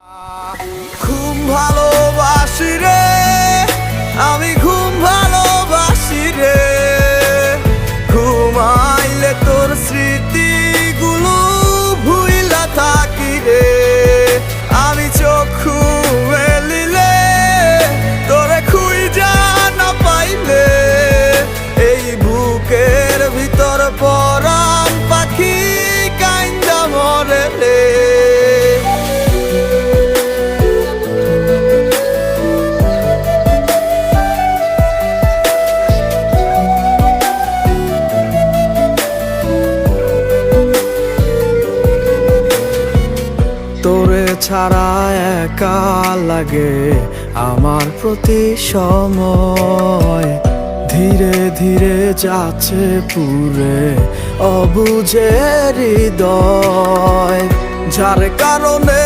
ঘুম ভালোবাসি রে, আমি ঘুম ভালোবাসি রে। ঘুমাইলে তোর স্মৃতিগুলো ভুইলা থাকি রে। আমি চক্ষু মেলিলে তোরে খুঁজা না পাইলে, এই বুকের ভিতর পরাণ পাখি কাইন্দা মরে রে। তোরে ছাড়া একা লাগে আমার প্রতি সময়, ধীরে ধীরে যাচ্ছে পুরে অবুঝে হৃদয়। যার কারণে